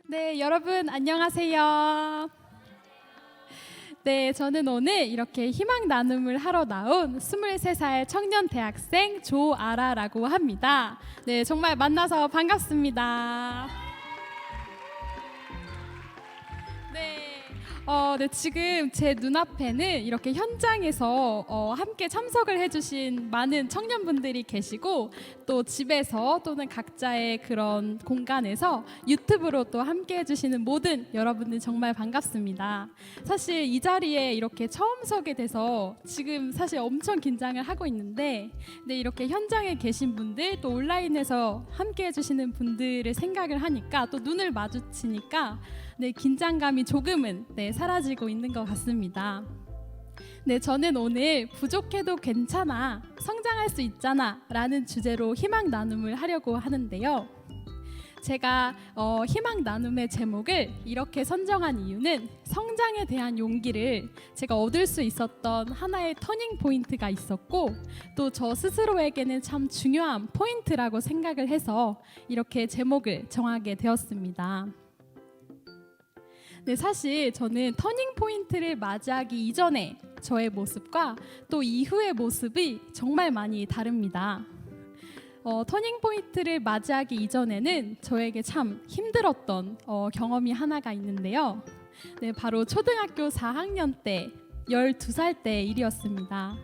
네, 여러분 안녕하세요. 네, 저는 오늘 이렇게 희망 나눔을 하러 나온 23살 청년 대학생 조아라라고 합니다. 네, 정말 만나서 반갑습니다. 네, 지금 제 눈앞에는 이렇게 현장에서 함께 참석을 해주신 많은 청년분들이 계시고, 또 집에서 또는 각자의 그런 공간에서 유튜브로 또 함께 해주시는 모든 여러분들 정말 반갑습니다. 사실 이 자리에 이렇게 처음 서게 돼서 지금 사실 엄청 긴장을 하고 있는데, 네, 이렇게 현장에 계신 분들 또 온라인에서 함께 해주시는 분들을 생각을 하니까 또 눈을 마주치니까 네, 긴장감이 조금은 사라지고 있는 것 같습니다. 네, 저는 오늘 부족해도 괜찮아, 성장할 수 있잖아 라는 주제로 희망 나눔을 하려고 하는데요. 제가 희망 나눔의 제목을 이렇게 선정한 이유는 성장에 대한 용기를 제가 얻을 수 있었던 하나의 터닝 포인트가 있었고, 또 저 스스로에게는 참 중요한 포인트라고 생각을 해서 이렇게 제목을 정하게 되었습니다. 네, 사실 저는 터닝 포인트를 맞이하기 이전에 저의 모습과 또 이후의 모습이 정말 많이 다릅니다. 터닝 포인트를 맞이하기 이전에는 저에게 참 힘들었던 경험이 하나가 있는데요. 네, 바로 초등학교 4학년 때 12살 때 일이었습니다.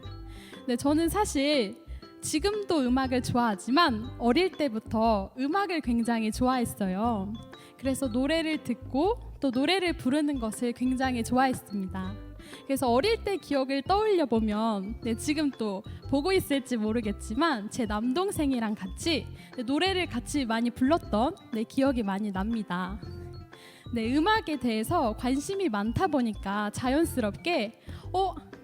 네, 저는 사실 지금도 음악을 좋아하지만 어릴 때부터 음악을 굉장히 좋아했어요. 그래서 노래를 듣고 또 노래를 부르는 것을 굉장히 좋아했습니다. 그래서 어릴 때 기억을 떠올려 보면 지금 또 보고 있을지 모르겠지만 제 남동생이랑 같이 노래를 같이 많이 불렀던 기억이 많이 납니다. 음악에 대해서 관심이 많다 보니까 자연스럽게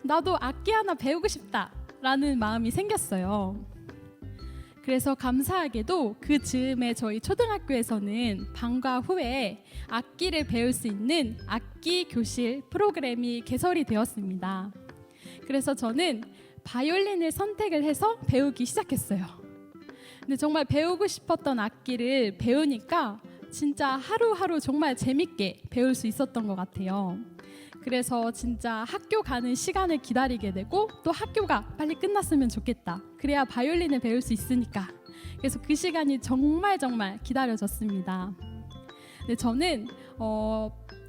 나도 악기 하나 배우고 싶다 라는 마음이 생겼어요. 그래서 감사하게도 그 즈음에 저희 초등학교에서는 방과 후에 악기를 배울 수 있는 악기 교실 프로그램이 개설이 되었습니다. 그래서 저는 바이올린을 선택을 해서 배우기 시작했어요. 근데 정말 배우고 싶었던 악기를 배우니까 진짜 하루하루 정말 재밌게 배울 수 있었던 것 같아요. 그래서 진짜 학교 가는 시간을 기다리게 되고, 또 학교가 빨리 끝났으면 좋겠다, 그래야 바이올린을 배울 수 있으니까. 그래서 그 시간이 정말 기다려졌습니다. 근데 저는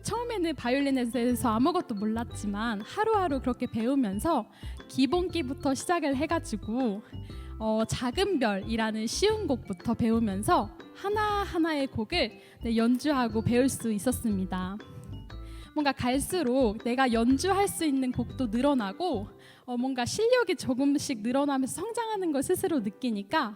처음에는 바이올린에 대해서 아무것도 몰랐지만 하루하루 그렇게 배우면서 기본기부터 시작을 해가지고 작은 별이라는 쉬운 곡부터 배우면서 하나하나의 곡을 연주하고 배울 수 있었습니다. 뭔가 갈수록 내가 연주할 수 있는 곡도 늘어나고 뭔가 실력이 조금씩 늘어나면서 성장하는 걸 스스로 느끼니까,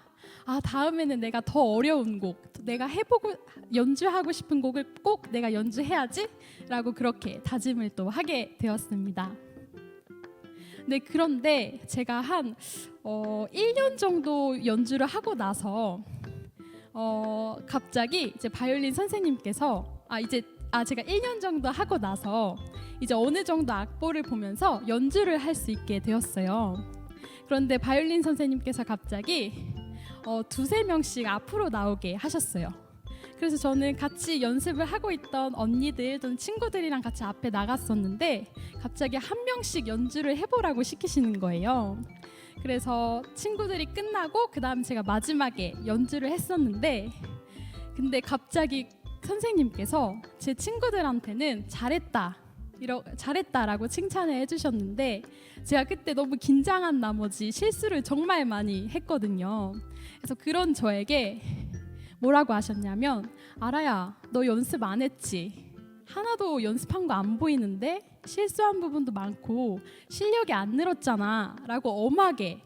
다음에는 내가 더 어려운 곡, 내가 해보고 연주하고 싶은 곡을 꼭 내가 연주해야지 라고 그렇게 다짐을 또 하게 되었습니다. 네, 그런데 제가 한 1년 정도 연주를 하고 나서 갑자기 이제 바이올린 선생님께서 제가 1년 정도 하고 나서 이제 어느 정도 악보를 보면서 연주를 할 수 있게 되었어요. 그런데 바이올린 선생님께서 갑자기 두세 명씩 앞으로 나오게 하셨어요. 그래서 저는 같이 연습을 하고 있던 언니들 또는 친구들이랑 같이 앞에 나갔었는데, 갑자기 한 명씩 연주를 해보라고 시키시는 거예요. 그래서 친구들이 끝나고 그 다음 제가 마지막에 연주를 했었는데, 근데 갑자기 선생님께서 제 친구들한테는 잘했다라고 칭찬을 해주셨는데, 제가 그때 너무 긴장한 나머지 실수를 정말 많이 했거든요. 그래서 그런 저에게 뭐라고 하셨냐면, 아라야, 너 연습 안 했지? 하나도 연습한 거 안 보이는데 실수한 부분도 많고 실력이 안 늘었잖아 라고 엄하게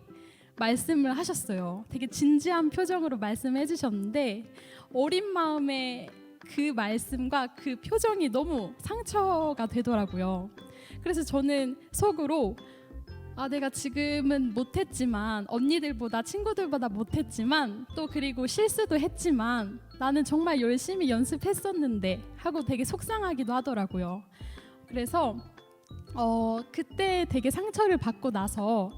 말씀을 하셨어요. 되게 진지한 표정으로 말씀해 주셨는데, 어린 마음에 그 말씀과 그 표정이 너무 상처가 되더라고요. 그래서 저는 속으로 내가 지금은 못했지만, 언니들보다 친구들보다 못했지만, 또 그리고 실수도 했지만 나는 정말 열심히 연습했었는데 하고 되게 속상하기도 하더라고요. 그래서 그때 되게 상처를 받고 나서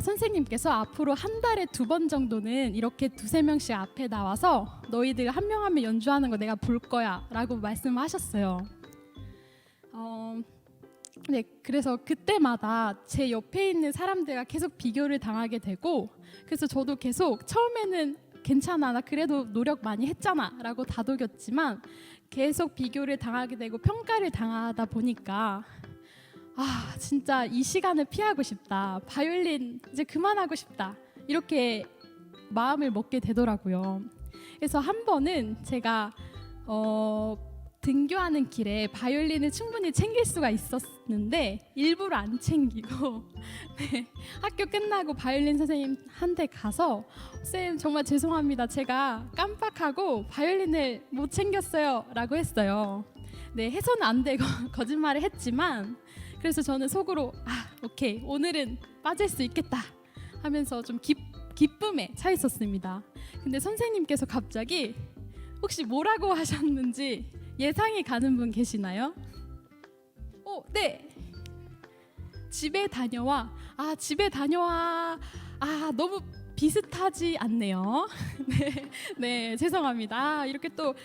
선생님께서 앞으로 한 달에 2번 정도는 이렇게 2~3명씩 앞에 나와서 너희들 한 명 한 명 연주하는 거 내가 볼 거야 라고 말씀하셨어요. 네, 그래서 그때마다 제 옆에 있는 사람들과 계속 비교를 당하게 되고, 그래서 저도 계속 처음에는 괜찮아, 나 그래도 노력 많이 했잖아 라고 다독였지만 계속 비교를 당하게 되고 평가를 당하다 보니까 진짜 이 시간을 피하고 싶다, 바이올린 이제 그만하고 싶다, 이렇게 마음을 먹게 되더라고요. 그래서 한 번은 제가 등교하는 길에 바이올린을 충분히 챙길 수가 있었는데 일부러 안 챙기고 네, 학교 끝나고 바이올린 선생님한테 가서 쌤 정말 죄송합니다, 제가 깜빡하고 바이올린을 못 챙겼어요 라고 했어요. 네, 해서는 안 되고 거짓말을 했지만, 그래서 저는 속으로 오케이, 오늘은 빠질 수 있겠다 하면서 좀 기쁨에 차 있었습니다. 근데 선생님께서 갑자기 혹시 뭐라고 하셨는지 예상이 가는 분 계시나요? 네. 집에 다녀와. 집에 다녀와. 너무 비슷하지 않네요. 네, 죄송합니다. 이렇게 또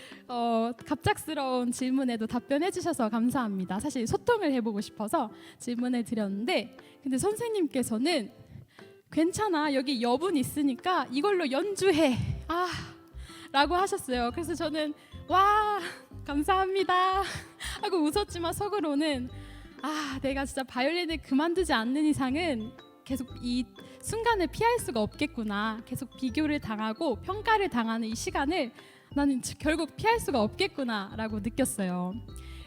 갑작스러운 질문에도 답변해 주셔서 감사합니다. 사실 소통을 해보고 싶어서 질문을 드렸는데, 근데 선생님께서는 괜찮아, 여기 여분 있으니까 이걸로 연주해 라고 하셨어요. 그래서 저는 와, 감사합니다 하고 웃었지만 속으로는 내가 진짜 바이올린을 그만두지 않는 이상은 계속 이 순간을 피할 수가 없겠구나, 계속 비교를 당하고 평가를 당하는 이 시간을 나는 결국 피할 수가 없겠구나 라고 느꼈어요.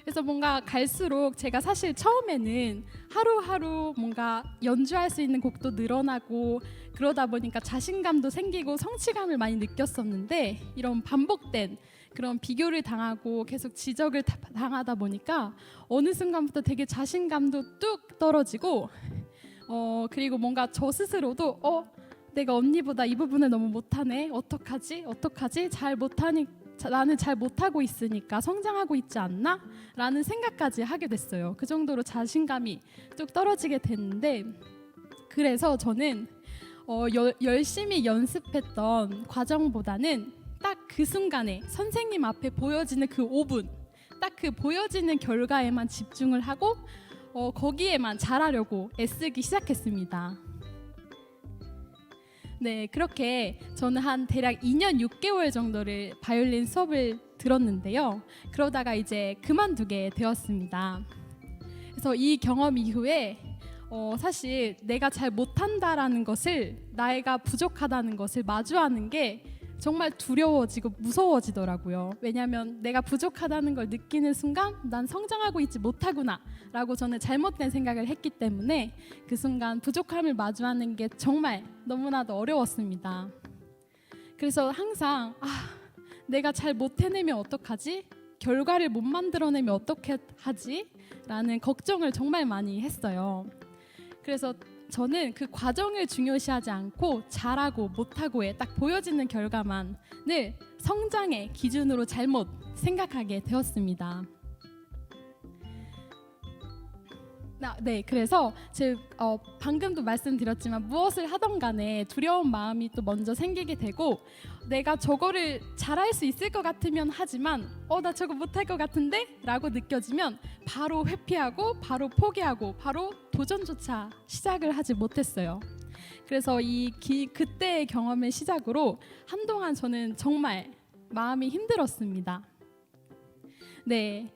그래서 뭔가 갈수록 제가 사실 처음에는 하루하루 뭔가 연주할 수 있는 곡도 늘어나고 그러다 보니까 자신감도 생기고 성취감을 많이 느꼈었는데, 이런 반복된 그런 비교를 당하고 계속 지적을 당하다 보니까 어느 순간부터 되게 자신감도 뚝 떨어지고 그리고 뭔가 저 스스로도 내가 언니보다 이 부분을 너무 못하네, 어떡하지 나는 잘 못하고 있으니까 성장하고 있지 않나? 라는 생각까지 하게 됐어요. 그 정도로 자신감이 뚝 떨어지게 됐는데, 그래서 저는 열심히 연습했던 과정보다는 딱 그 순간에 선생님 앞에 보여지는 그 5분, 딱 그 보여지는 결과에만 집중을 하고 거기에만 잘하려고 애쓰기 시작했습니다. 네, 그렇게 저는 한 대략 2년 6개월 정도를 바이올린 수업을 들었는데요. 그러다가 이제 그만두게 되었습니다. 그래서 이 경험 이후에 사실 내가 잘 못한다라는 것을, 나이가 부족하다는 것을 마주하는 게 정말 두려워지고 무서워지더라고요. 왜냐하면 내가 부족하다는 걸 느끼는 순간 난 성장하고 있지 못하구나 라고 저는 잘못된 생각을 했기 때문에 그 순간 부족함을 마주하는 게 정말 너무나도 어려웠습니다. 그래서 항상 내가 잘 못해내면 어떡하지? 결과를 못 만들어내면 어떻게 하지? 라는 걱정을 정말 많이 했어요. 그래서 저는 그 과정을 중요시하지 않고 잘하고 못하고에 딱 보여지는 결과만을 성장의 기준으로 잘못 생각하게 되었습니다. 네, 그래서 방금도 말씀드렸지만 무엇을 하던 간에 두려운 마음이 또 먼저 생기게 되고, 내가 저거를 잘할 수 있을 것 같으면 하지만 나 저거 못할 것 같은데? 라고 느껴지면 바로 회피하고 바로 포기하고 바로 도전조차 시작을 하지 못했어요. 그래서 그때의 경험을 시작으로 한동안 저는 정말 마음이 힘들었습니다. 네,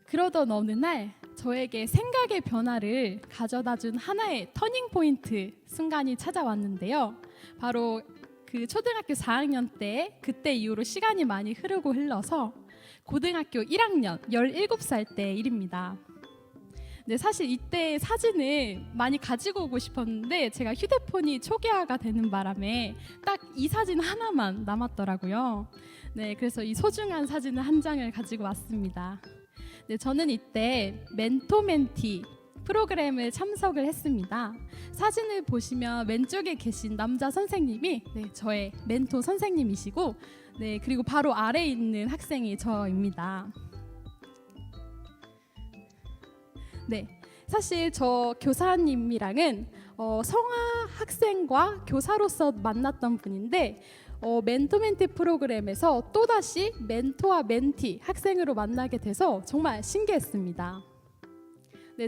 그러던 어느 날 저에게 생각의 변화를 가져다준 하나의 터닝 포인트 순간이 찾아왔는데요. 바로 그 초등학교 4학년 때, 그때 이후로 시간이 많이 흘러서 고등학교 1학년 17살 때 일입니다. 네, 사실 이때 사진을 많이 가지고 오고 싶었는데 제가 휴대폰이 초기화가 되는 바람에 딱 이 사진 하나만 남았더라고요. 네, 그래서 이 소중한 사진을 한 장을 가지고 왔습니다. 네, 저는 이때 멘토멘티 프로그램을 참석을 했습니다. 사진을 보시면 왼쪽에 계신 남자 선생님이 저의 멘토 선생님이시고, 그리고 바로 아래에 있는 학생이 저입니다. 네, 사실 저 교사님이랑은 성아 학생과 교사로서 만났던 분인데 멘토 멘티 프로그램에서 또다시 멘토와 멘티 학생으로 만나게 돼서 정말 신기했습니다. 네,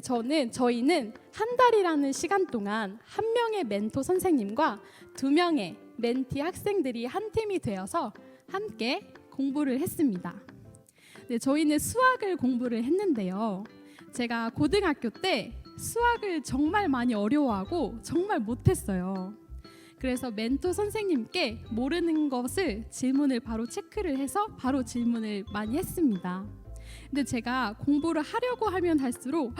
저희는 한 달이라는 시간 동안 한 명의 멘토 선생님과 두 명의 멘티 학생들이 한 팀이 되어서 함께 공부를 했습니다. 네, 저희는 수학을 공부를 했는데요. 제가 고등학교 때 수학을 정말 많이 어려워하고 정말 못했어요. 그래서 멘토 선생님께 모르는 것을 질문을 바로 체크를 해서 바로 질문을 많이 했습니다. 근데 제가 공부를 하려고 하면 할수록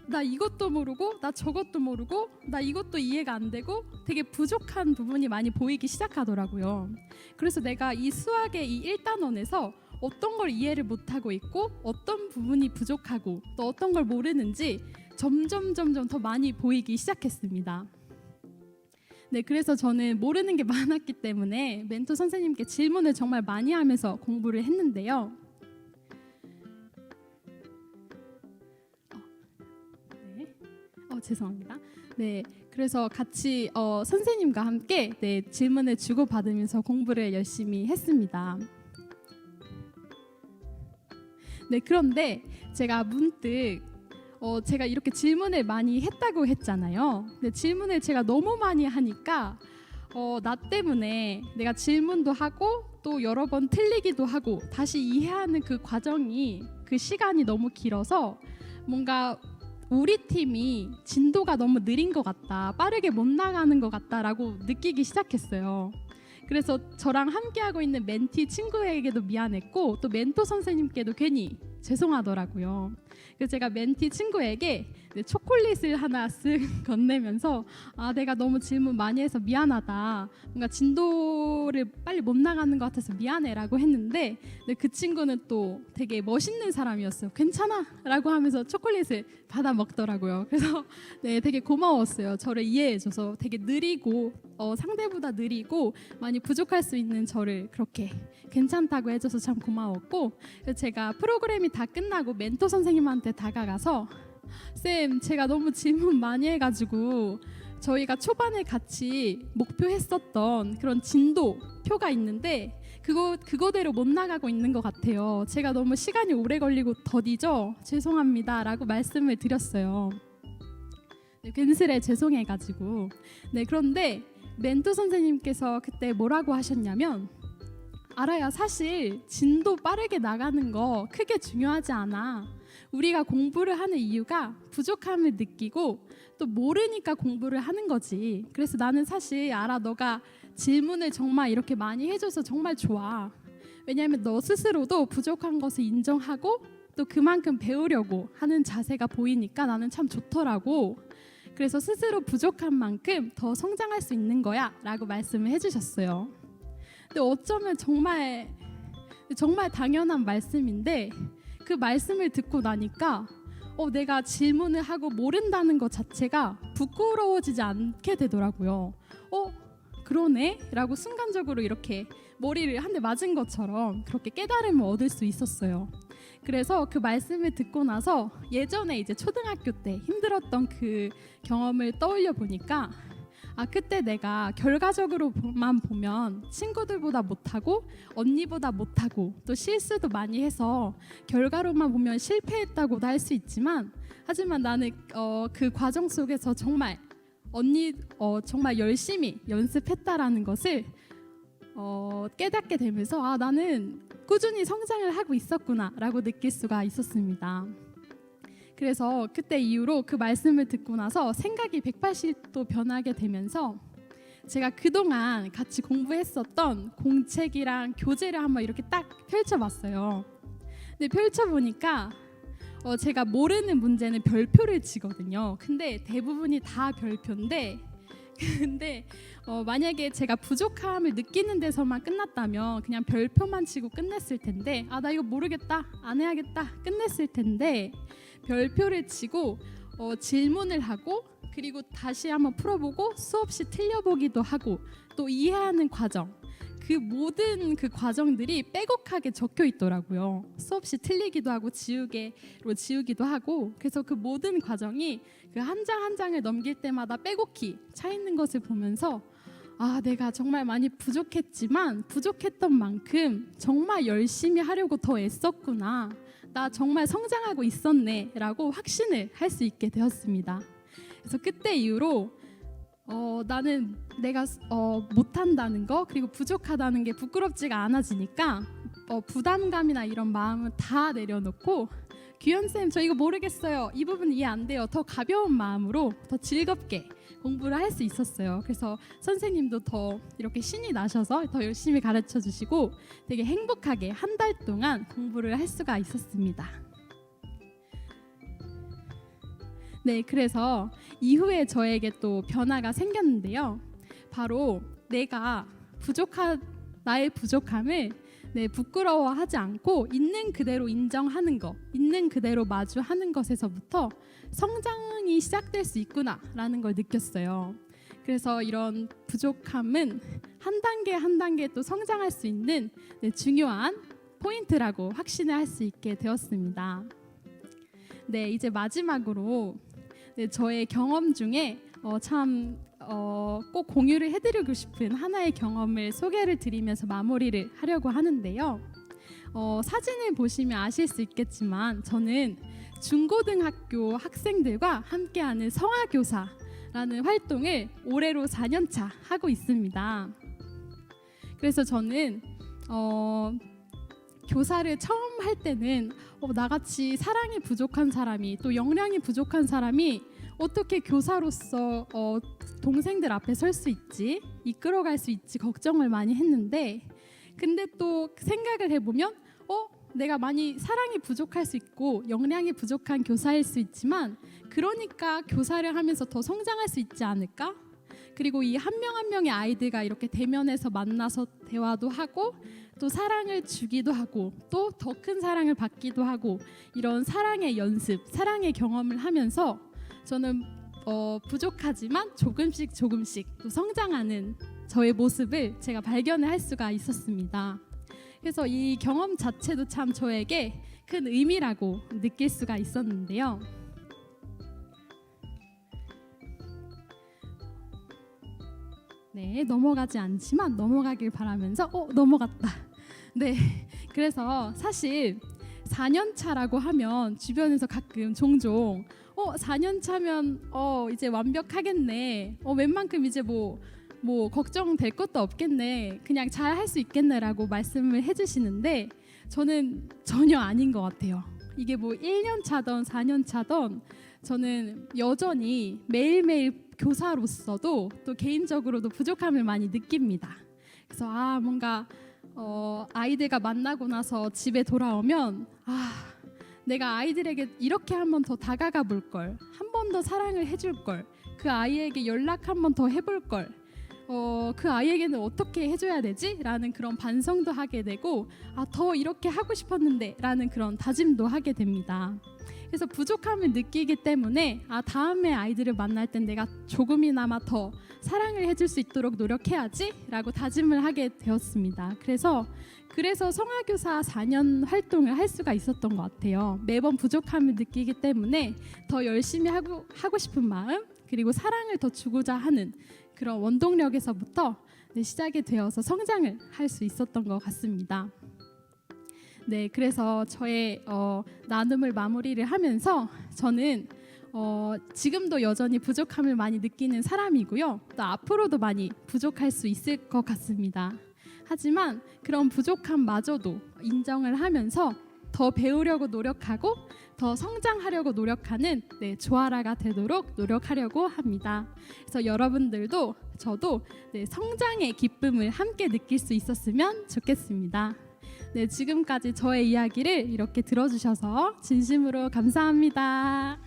나 이것도 모르고 나 저것도 모르고 나 이것도 이해가 안 되고 되게 부족한 부분이 많이 보이기 시작하더라고요. 그래서 내가 이 수학의 이 1단원에서 어떤 걸 이해를 못하고 있고 어떤 부분이 부족하고 또 어떤 걸 모르는지 점점 더 많이 보이기 시작했습니다. 네, 그래서 저는 모르는 게 많았기 때문에 멘토 선생님께 질문을 정말 많이 하면서 공부를 했는데요. 죄송합니다. 네, 그래서 같이 선생님과 함께 질문을 주고받으면서 공부를 열심히 했습니다. 네, 그런데 제가 문득 제가 이렇게 질문을 많이 했다고 했잖아요. 근데 질문을 제가 너무 많이 하니까 나 때문에 내가 질문도 하고 또 여러 번 틀리기도 하고 다시 이해하는 그 과정이 그 시간이 너무 길어서 뭔가 우리 팀이 진도가 너무 느린 것 같다, 빠르게 못 나가는 것 같다라고 느끼기 시작했어요. 그래서 저랑 함께하고 있는 멘티 친구에게도 미안했고 또 멘토 선생님께도 괜히 죄송하더라고요. 그래서 제가 멘티 친구에게 초콜릿을 하나 쓱 건네면서 내가 너무 질문 많이 해서 미안하다, 뭔가 진도를 빨리 못 나가는 것 같아서 미안해라고 했는데 그 친구는 또 되게 멋있는 사람이었어요. 괜찮아 라고 하면서 초콜릿을 받아 먹더라고요. 그래서 되게 고마웠어요. 저를 이해해줘서. 되게 느리고 상대보다 느리고 많이 부족할 수 있는 저를 그렇게 괜찮다고 해줘서 참 고마웠고, 그래서 제가 프로그램이 다 끝나고 멘토 선생님한테 다가가서 쌤, 제가 너무 질문 많이 해가지고 저희가 초반에 같이 목표했었던 그런 진도 표가 있는데 그거대로 못 나가고 있는 것 같아요. 제가 너무 시간이 오래 걸리고 더디죠? 죄송합니다 라고 말씀을 드렸어요. 괜스레 죄송해가지고. 그런데 멘토 선생님께서 그때 뭐라고 하셨냐면, 알아야, 사실 진도 빠르게 나가는 거 크게 중요하지 않아. 우리가 공부를 하는 이유가 부족함을 느끼고 또 모르니까 공부를 하는 거지. 그래서 나는 사실 알아, 너가 질문을 정말 이렇게 많이 해줘서 정말 좋아. 왜냐하면 너 스스로도 부족한 것을 인정하고 또 그만큼 배우려고 하는 자세가 보이니까 나는 참 좋더라고. 그래서 스스로 부족한 만큼 더 성장할 수 있는 거야 라고 말씀을 해주셨어요. 근데 어쩌면 정말 당연한 말씀인데 그 말씀을 듣고 나니까 내가 질문을 하고 모른다는 것 자체가 부끄러워지지 않게 되더라고요. 그러네? 라고 순간적으로 이렇게 머리를 한 대 맞은 것처럼 그렇게 깨달음을 얻을 수 있었어요. 그래서 그 말씀을 듣고 나서 예전에 이제 초등학교 때 힘들었던 그 경험을 떠올려 보니까 그때 내가 결과적으로만 보면 친구들보다 못하고 언니보다 못하고 또 실수도 많이 해서 결과로만 보면 실패했다고도 할 수 있지만, 하지만 나는 그 과정 속에서 정말 정말 열심히 연습했다라는 것을 깨닫게 되면서 나는 꾸준히 성장을 하고 있었구나 라고 느낄 수가 있었습니다. 그래서 그때 이후로 그 말씀을 듣고 나서 생각이 180도 변하게 되면서 제가 그동안 같이 공부했었던 공책이랑 교재를 한번 이렇게 딱 펼쳐봤어요. 근데 펼쳐보니까 제가 모르는 문제는 별표를 치거든요. 근데 대부분이 다 별표인데 만약에 제가 부족함을 느끼는 데서만 끝났다면 그냥 별표만 치고 끝냈을 텐데 나 이거 모르겠다, 안 해야겠다 끝냈을 텐데, 별표를 치고 질문을 하고 그리고 다시 한번 풀어보고 수없이 틀려보기도 하고 또 이해하는 과정, 그 모든 그 과정들이 빼곡하게 적혀 있더라고요. 수없이 틀리기도 하고 지우기도 하고, 그래서 그 모든 과정이 그 한 장 한 장을 넘길 때마다 빼곡히 차 있는 것을 보면서 내가 정말 많이 부족했지만 부족했던 만큼 정말 열심히 하려고 더 애썼구나. 나 정말 성장하고 있었네 라고 확신을 할 수 있게 되었습니다. 그래서 그때 이후로 나는 내가 못한다는 거, 그리고 부족하다는 게 부끄럽지가 않아지니까 부담감이나 이런 마음은 다 내려놓고, 규현쌤 저 이거 모르겠어요, 이 부분 이해 안 돼요, 더 가벼운 마음으로 더 즐겁게 공부를 할 수 있었어요. 그래서 선생님도 더 이렇게 신이 나셔서 더 열심히 가르쳐 주시고 되게 행복하게 한 달 동안 공부를 할 수가 있었습니다. 네, 그래서 이후에 저에게 또 변화가 생겼는데요. 바로 내가 나의 부족함을 부끄러워하지 않고 있는 그대로 인정하는 것, 있는 그대로 마주하는 것에서부터 성장이 시작될 수 있구나라는 걸 느꼈어요. 그래서 이런 부족함은 한 단계 한 단계 또 성장할 수 있는 중요한 포인트라고 확신을 할 수 있게 되었습니다. 네, 이제 마지막으로 저의 경험 중에 꼭 공유를 해드리고 싶은 하나의 경험을 소개를 드리면서 마무리를 하려고 하는데요. 사진을 보시면 아실 수 있겠지만 저는 중고등학교 학생들과 함께하는 성화교사라는 활동을 올해로 4년차 하고 있습니다. 그래서 저는 교사를 처음 할 때는 나같이 사랑이 부족한 사람이, 또 역량이 부족한 사람이 어떻게 교사로서 동생들 앞에 설 수 있지, 이끌어갈 수 있지 걱정을 많이 했는데, 근데 또 생각을 해보면 내가 많이 사랑이 부족할 수 있고 역량이 부족한 교사일 수 있지만, 그러니까 교사를 하면서 더 성장할 수 있지 않을까? 그리고 이 한 명 한 명의 아이들과 이렇게 대면해서 만나서 대화도 하고 또 사랑을 주기도 하고 또 더 큰 사랑을 받기도 하고, 이런 사랑의 연습, 사랑의 경험을 하면서 저는 부족하지만 조금씩 또 성장하는 저의 모습을 제가 발견을 할 수가 있었습니다. 그래서 이 경험 자체도 참 저에게 큰 의미라고 느낄 수가 있었는데요. 네, 넘어가지 않지만 넘어가길 바라면서 넘어갔다. 네, 그래서 사실 4년 차라고 하면 주변에서 가끔 종종 4년 차면 이제 완벽하겠네, 웬만큼 이제 뭐 걱정될 것도 없겠네, 그냥 잘 할 수 있겠네라고 말씀을 해주시는데, 저는 전혀 아닌 것 같아요. 이게 뭐 1년 차던 4년 차던 저는 여전히 매일매일 교사로서도 또 개인적으로도 부족함을 많이 느낍니다. 그래서 뭔가 아이들과 만나고 나서 집에 돌아오면 내가 아이들에게 이렇게 한 번 더 다가가 볼 걸, 한 번 더 사랑을 해줄 걸, 그 아이에게 연락 한 번 더 해볼 걸, 그 아이에게는 어떻게 해줘야 되지? 라는 그런 반성도 하게 되고, 더 이렇게 하고 싶었는데 라는 그런 다짐도 하게 됩니다. 그래서 부족함을 느끼기 때문에 다음에 아이들을 만날 땐 내가 조금이나마 더 사랑을 해줄 수 있도록 노력해야지 라고 다짐을 하게 되었습니다. 그래서 성화교사 4년 활동을 할 수가 있었던 것 같아요. 매번 부족함을 느끼기 때문에 더 열심히 하고 싶은 마음, 그리고 사랑을 더 주고자 하는 그런 원동력에서부터 시작이 되어서 성장을 할 수 있었던 것 같습니다. 네, 그래서 저의 나눔을 마무리를 하면서 저는 지금도 여전히 부족함을 많이 느끼는 사람이고요. 또 앞으로도 많이 부족할 수 있을 것 같습니다. 하지만 그런 부족함마저도 인정을 하면서 더 배우려고 노력하고 더 성장하려고 노력하는 조아라가 되도록 노력하려고 합니다. 그래서 여러분들도 저도 성장의 기쁨을 함께 느낄 수 있었으면 좋겠습니다. 지금까지 저의 이야기를 이렇게 들어주셔서 진심으로 감사합니다.